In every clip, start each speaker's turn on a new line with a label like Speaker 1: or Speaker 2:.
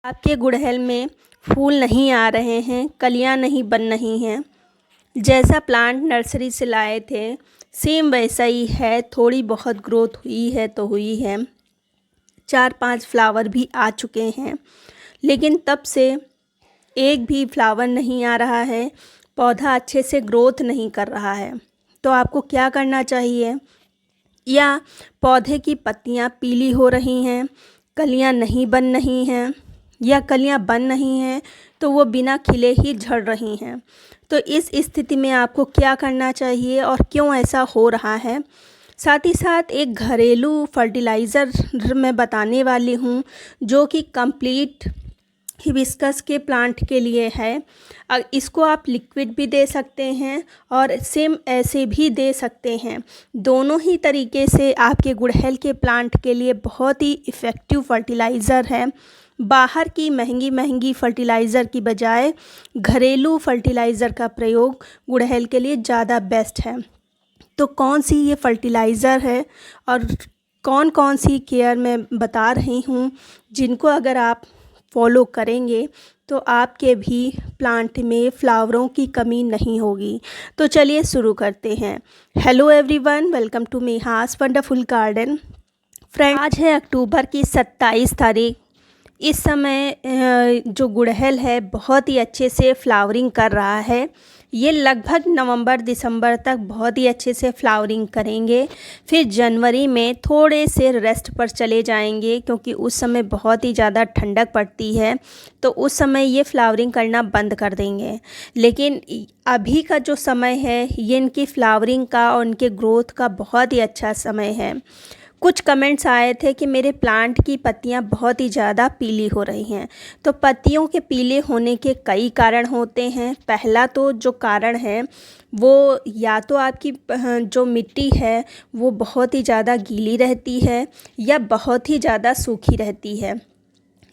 Speaker 1: आपके गुड़हल में फूल नहीं आ रहे हैं, कलियां नहीं बन रही हैं। जैसा प्लांट नर्सरी से लाए थे सेम वैसा ही है। थोड़ी बहुत ग्रोथ हुई है तो हुई है, 4-5 फ्लावर भी आ चुके हैं, लेकिन तब से एक भी फ्लावर नहीं आ रहा है। पौधा अच्छे से ग्रोथ नहीं कर रहा है। तो आपको क्या करना चाहिए? या पौधे की पत्तियां पीली हो रही हैं, कलियां नहीं बन रही हैं, या कलियां बन रही हैं तो वो बिना खिले ही झड़ रही हैं। तो इस स्थिति में आपको क्या करना चाहिए और क्यों ऐसा हो रहा है? साथ ही साथ एक घरेलू फर्टिलाइज़र मैं बताने वाली हूँ जो कि कंप्लीट हिबिस्कस के प्लांट के लिए है। इसको आप लिक्विड भी दे सकते हैं और सेम ऐसे भी दे सकते हैं। दोनों ही तरीके से आपके गुड़हल के प्लांट के लिए बहुत ही इफ़ेक्टिव फर्टिलाइज़र है। बाहर की महंगी महंगी फर्टिलाइज़र की बजाय घरेलू फर्टिलाइज़र का प्रयोग गुड़हल के लिए ज़्यादा बेस्ट है। तो कौन सी ये फर्टिलाइज़र है और कौन कौन सी केयर मैं बता रही हूँ, जिनको अगर आप फॉलो करेंगे तो आपके भी प्लांट में फ्लावरों की कमी नहीं होगी। तो चलिए शुरू करते हैं। हेलो एवरीवन, वेलकम टू मेहास वंडरफुल गार्डन। फ्रेंड, आज है अक्टूबर की 27 तारीख। इस समय जो गुड़हल है बहुत ही अच्छे से फ्लावरिंग कर रहा है। ये लगभग नवंबर दिसंबर तक बहुत ही अच्छे से फ्लावरिंग करेंगे। फिर जनवरी में थोड़े से रेस्ट पर चले जाएंगे, क्योंकि उस समय बहुत ही ज़्यादा ठंडक पड़ती है, तो उस समय ये फ्लावरिंग करना बंद कर देंगे। लेकिन अभी का जो समय है ये इनकी फ्लावरिंग का और इनके ग्रोथ का बहुत ही अच्छा समय है। कुछ कमेंट्स आए थे कि मेरे प्लांट की पत्तियां बहुत ही ज़्यादा पीली हो रही हैं। तो पत्तियों के पीले होने के कई कारण होते हैं। पहला तो जो कारण है वो या तो आपकी जो मिट्टी है वो बहुत ही ज़्यादा गीली रहती है या बहुत ही ज़्यादा सूखी रहती है।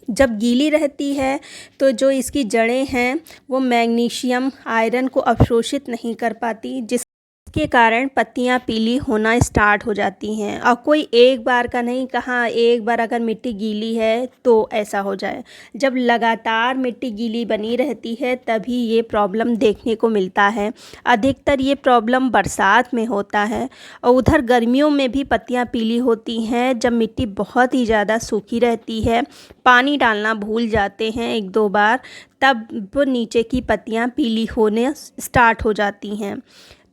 Speaker 1: जब गीली रहती है तो जो इसकी जड़ें हैं वो मैग्नीशियम आयरन को अवशोषित नहीं कर पाती, जिसके कारण पत्तियां पीली होना स्टार्ट हो जाती हैं। और कोई एक बार का नहीं कहा, एक बार अगर मिट्टी गीली है तो ऐसा हो जाए। जब लगातार मिट्टी गीली बनी रहती है तभी ये प्रॉब्लम देखने को मिलता है। अधिकतर ये प्रॉब्लम बरसात में होता है, और उधर गर्मियों में भी पत्तियां पीली होती हैं जब मिट्टी बहुत ही ज़्यादा सूखी रहती है, पानी डालना भूल जाते हैं 1-2 बार, तब वो नीचे की पत्तियां पीली होने स्टार्ट हो जाती हैं।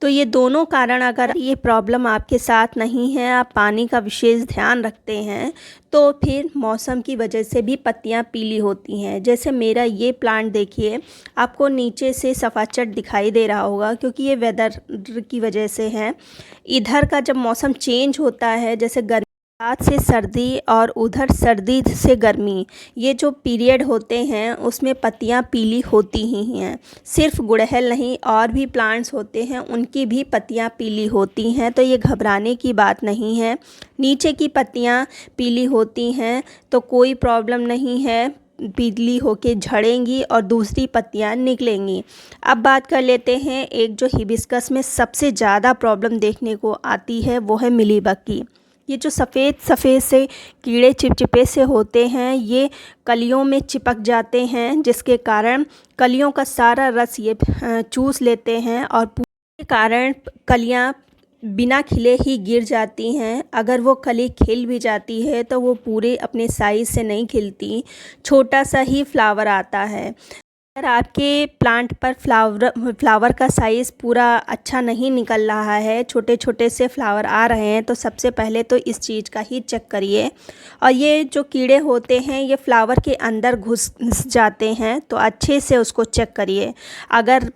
Speaker 1: तो ये दोनों कारण, अगर ये प्रॉब्लम आपके साथ नहीं है, आप पानी का विशेष ध्यान रखते हैं, तो फिर मौसम की वजह से भी पत्तियां पीली होती हैं। जैसे मेरा ये प्लांट देखिए, आपको नीचे से सफ़ाचट दिखाई दे रहा होगा, क्योंकि ये वेदर की वजह से है। इधर का जब मौसम चेंज होता है, जैसे रात से सर्दी और उधर सर्दी से गर्मी, ये जो पीरियड होते हैं उसमें पत्तियां पीली होती ही हैं। सिर्फ गुड़हल नहीं, और भी प्लांट्स होते हैं उनकी भी पत्तियां पीली होती हैं। तो ये घबराने की बात नहीं है। नीचे की पत्तियां पीली होती हैं तो कोई प्रॉब्लम नहीं है, पीली होके झड़ेंगी और दूसरी पत्तियां निकलेंगी। अब बात कर लेते हैं, एक जो हिबिस्कस में सबसे ज़्यादा प्रॉब्लम देखने को आती है वो है मिलीबग की। ये जो सफ़ेद सफ़ेद से कीड़े चिपचिपे से होते हैं, ये कलियों में चिपक जाते हैं, जिसके कारण कलियों का सारा रस ये चूस लेते हैं और पूरे कारण कलियां बिना खिले ही गिर जाती हैं। अगर वो कली खिल भी जाती है तो वो पूरे अपने साइज़ से नहीं खिलती, छोटा सा ही फ्लावर आता है। अगर आपके प्लांट पर फ्लावर का साइज़ पूरा अच्छा नहीं निकल रहा है, छोटे छोटे से फ्लावर आ रहे हैं, तो सबसे पहले तो इस चीज़ का ही चेक करिए। और ये जो कीड़े होते हैं ये फ्लावर के अंदर घुस जाते हैं, तो अच्छे से उसको चेक करिए। अगर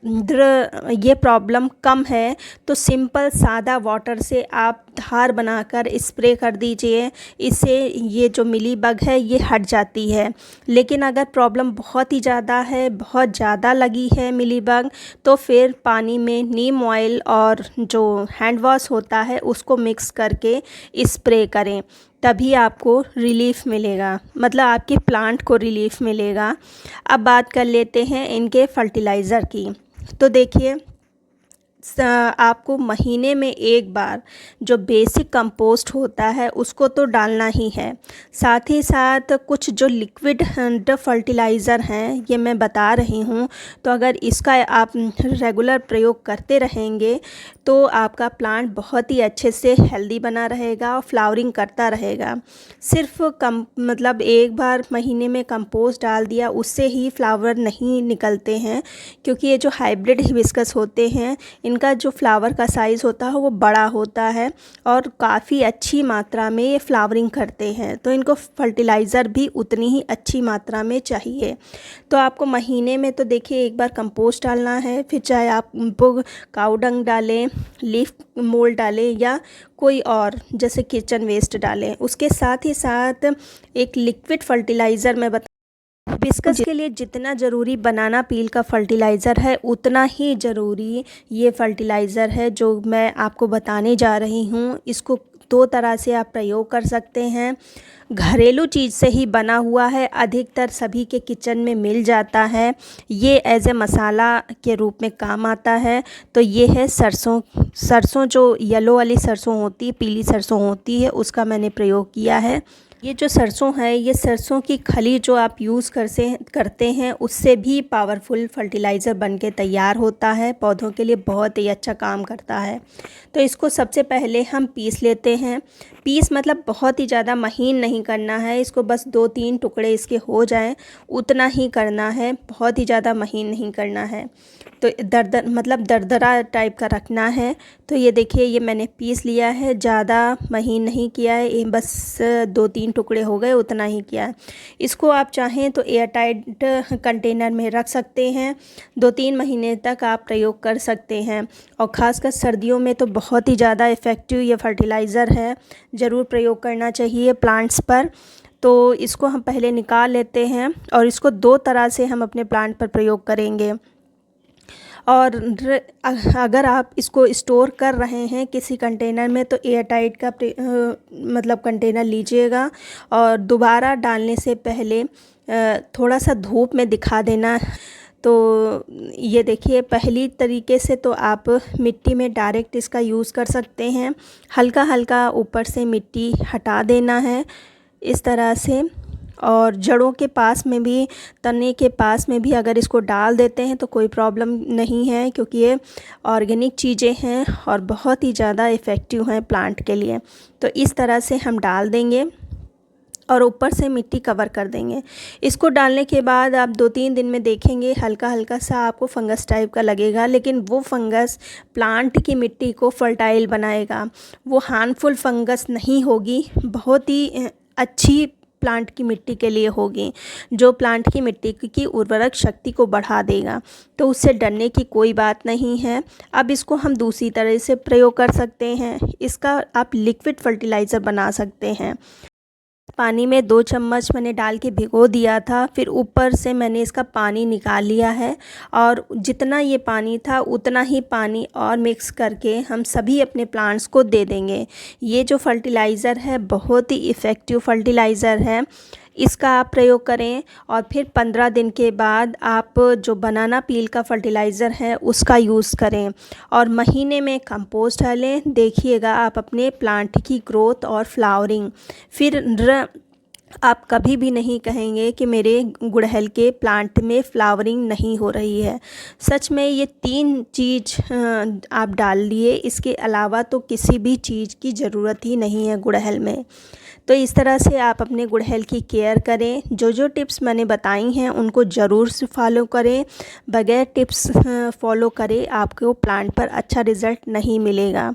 Speaker 1: ये प्रॉब्लम कम है तो सिंपल सादा वाटर से आप धार बनाकर स्प्रे कर दीजिए, इससे ये जो मिलीबग है ये हट जाती है। लेकिन अगर प्रॉब्लम बहुत ही ज़्यादा है, बहुत ज़्यादा लगी है मिलीबग, तो फिर पानी में नीम ऑयल और जो हैंड वॉश होता है उसको मिक्स करके स्प्रे करें, तभी आपको रिलीफ़ मिलेगा, मतलब आपके प्लांट को रिलीफ़ मिलेगा। अब बात कर लेते हैं इनके फर्टिलाइज़र की। तो देखिए, आपको महीने में एक बार जो बेसिक कंपोस्ट होता है उसको तो डालना ही है। साथ ही साथ कुछ जो लिक्विड फर्टिलाइज़र हैं ये मैं बता रही हूँ, तो अगर इसका आप रेगुलर प्रयोग करते रहेंगे तो आपका प्लांट बहुत ही अच्छे से हेल्दी बना रहेगा और फ्लावरिंग करता रहेगा। सिर्फ मतलब एक बार महीने में कंपोस्ट डाल दिया उससे ही फ्लावर नहीं निकलते हैं, क्योंकि ये जो हाइब्रिड हिबिस्कस होते हैं इनका जो फ्लावर का साइज़ होता है वो बड़ा होता है और काफ़ी अच्छी मात्रा में ये फ्लावरिंग करते हैं, तो इनको फर्टिलाइज़र भी उतनी ही अच्छी मात्रा में चाहिए। तो आपको महीने में तो देखिए एक बार कंपोस्ट डालना है, फिर चाहे आप काऊ डंग डालें, लीफ मोल्ड डालें या कोई और जैसे किचन वेस्ट डालें। उसके साथ ही साथ एक लिक्विड फर्टिलाइज़र मैं हिबिस्कस के लिए जितना ज़रूरी बनाना पील का फर्टिलाइज़र है उतना ही ज़रूरी ये फर्टिलाइज़र है जो मैं आपको बताने जा रही हूँ। इसको दो तरह से आप प्रयोग कर सकते हैं। घरेलू चीज़ से ही बना हुआ है, अधिकतर सभी के किचन में मिल जाता है। ये एज ए मसाला के रूप में काम आता है। तो ये है सरसों जो येलो वाली सरसों होती है, पीली सरसों होती है, उसका मैंने प्रयोग किया है। ये जो सरसों है ये सरसों की खली जो आप यूज़ करते हैं उससे भी पावरफुल फर्टिलाइज़र बनके तैयार होता है, पौधों के लिए बहुत ही अच्छा काम करता है। तो इसको सबसे पहले हम पीस लेते हैं। पीस मतलब बहुत ही ज़्यादा महीन नहीं करना है, इसको बस 2-3 टुकड़े इसके हो जाएं उतना ही करना है, बहुत ही ज़्यादा महीन नहीं करना है। तो दरदरा टाइप का रखना है। तो ये देखिए ये मैंने पीस लिया है, ज़्यादा महीन नहीं किया है, ये बस 2-3 टुकड़े हो गए उतना ही किया है। इसको आप चाहें तो एयर टाइट कंटेनर में रख सकते हैं, 2-3 महीने तक आप प्रयोग कर सकते हैं। और ख़ासकर सर्दियों में तो बहुत ही ज़्यादा इफ़ेक्टिव ये फर्टिलाइज़र है, ज़रूर प्रयोग करना चाहिए प्लांट्स पर। तो इसको हम पहले निकाल लेते हैं और इसको 2 तरह से हम अपने प्लांट पर प्रयोग करेंगे। और अगर आप इसको स्टोर कर रहे हैं किसी कंटेनर में तो एयर टाइट का मतलब कंटेनर लीजिएगा और दोबारा डालने से पहले थोड़ा सा धूप में दिखा देना। तो ये देखिए पहली तरीके से तो आप मिट्टी में डायरेक्ट इसका यूज़ कर सकते हैं, हल्का हल्का ऊपर से मिट्टी हटा देना है इस तरह से। और जड़ों के पास में भी, तने के पास में भी अगर इसको डाल देते हैं तो कोई प्रॉब्लम नहीं है, क्योंकि ये ऑर्गेनिक चीज़ें हैं और बहुत ही ज़्यादा इफ़ेक्टिव हैं प्लांट के लिए। तो इस तरह से हम डाल देंगे और ऊपर से मिट्टी कवर कर देंगे। इसको डालने के बाद आप 2-3 दिन में देखेंगे हल्का हल्का सा आपको फंगस टाइप का लगेगा, लेकिन वो फंगस प्लांट की मिट्टी को फर्टाइल बनाएगा, वो हार्मफुल फंगस नहीं होगी, बहुत ही अच्छी प्लांट की मिट्टी के लिए होगी, जो प्लांट की मिट्टी की उर्वरक शक्ति को बढ़ा देगा। तो उससे डरने की कोई बात नहीं है। अब इसको हम दूसरी तरह से प्रयोग कर सकते हैं, इसका आप लिक्विड फर्टिलाइज़र बना सकते हैं। पानी में 2 चम्मच मैंने डाल के भिगो दिया था, फिर ऊपर से मैंने इसका पानी निकाल लिया है और जितना ये पानी था उतना ही पानी और मिक्स करके हम सभी अपने प्लांट्स को दे देंगे। ये जो फर्टिलाइज़र है बहुत ही इफ़ेक्टिव फर्टिलाइज़र है, इसका आप प्रयोग करें और फिर 15 दिन के बाद आप जो बनाना पील का फर्टिलाइज़र है उसका यूज़ करें और महीने में कंपोस्ट डालें। देखिएगा आप अपने प्लांट की ग्रोथ और फ्लावरिंग, फिर आप कभी भी नहीं कहेंगे कि मेरे गुड़हल के प्लांट में फ्लावरिंग नहीं हो रही है। सच में ये 3 चीज़ आप डाल लिए, इसके अलावा तो किसी भी चीज़ की ज़रूरत ही नहीं है गुड़हल में। तो इस तरह से आप अपने गुड़हल की केयर करें। जो जो टिप्स मैंने बताई हैं उनको ज़रूर से फॉलो करें, बगैर टिप्स फॉलो करे आपको प्लांट पर अच्छा रिज़ल्ट नहीं मिलेगा।